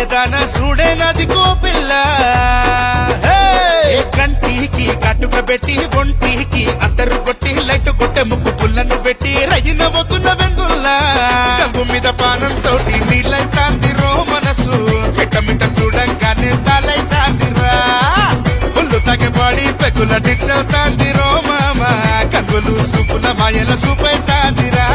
దాన చూడే నది కోపిల్ల కంటికి కట్టుక పెట్టి ఒంటికి అద్దరు కొట్టి లైట్ కొట్టే ముక్కు పుల్లను పెట్టి రయ్యిన వద్దున్న వెందుల్లా గంగు మీద పానం తోటి నీళ్ళైతాందిరో మనసు మిట్ట చూడంగానే సాలైతాందిరా ఫుల్లు తగ్గ బాడి పెగుల డిచ్చవుతాందిరో మామ కంగులు సూపుల మాయల సూపైతాందిరా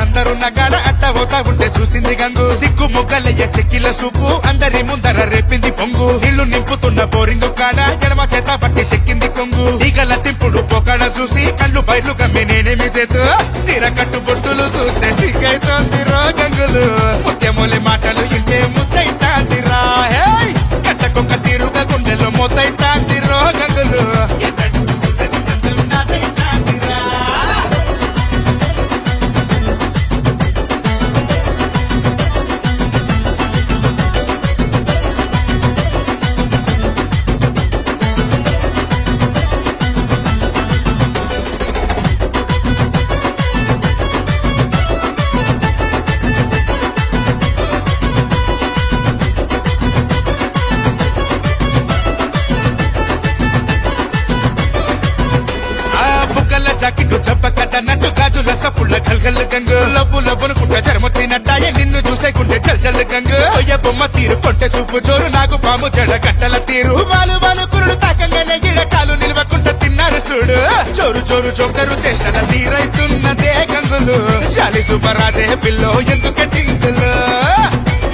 అందరున్న కాడ అట్ట పోతా ఉంటే చూసింది గంగు సిగ్గు ముగ్గలయ్య చెక్కిల సూపు అందరి ముందర రేపింది పొంగు ఇల్లు నింపుతున్న బోరింగు కాడ ఎడమ చేత పట్టి చెక్కింది కొంగు ఈగల తింపుడు పొకాడ చూసి కళ్ళు బయలు గమ్మి నేనేమి చేతు సిర కట్టు బొట్టులు చూస్తే సిగ్గైతోందిరో గంగులు ముత్యమూలి మాటలు ఇంటే ముద్దైతాందిరా కట్టకొక్క తీరుగా గుండెలో మొద్దైతాందిరో గంగులు జాకెట్టు చెప్పకదన్నట్టు గాజుల సప్పుళ్ళ గల్గల్ గంగు లవ్వు లవ్వునుకుంట జరమొచ్చినట్టాయే నిన్ను చూసేకుంటే చల్చల్ గంగు ఒయ్య బొమ్మ తీరు కొంటే సూపు జోరు నాకు పాము జడ గట్టల తీరు వాలు కురుడు తాకంగానే ఇడ కాలు నిలవకుంట తిన్నారు చూడు చోరు చోరు చోకరు చేసిన తీరైతున్నదే గంగులు చాలి సూపరాదే పిల్లో ఎందుకు టింకులు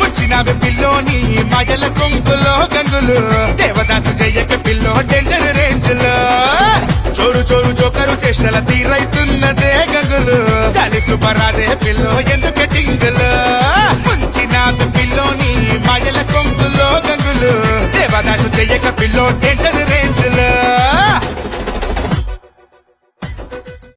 ముంచినావే పిల్లోని మాయల కొంగులో గంగులు దేవదాసు జయ్యక పిల్లో డేంజర్ రేంజ్లో చోరు చోరు జోకరు చేష్టల తీరైతున్నదే గంగులు చాలి సూపరాదే పిల్లో ఎందుకు టింగులు ముంచినావే పిల్లోని మాయల కొంగులో గంగులు దేవదాసు జయ్యక పిల్లో డేంజర్ రేంజ్లో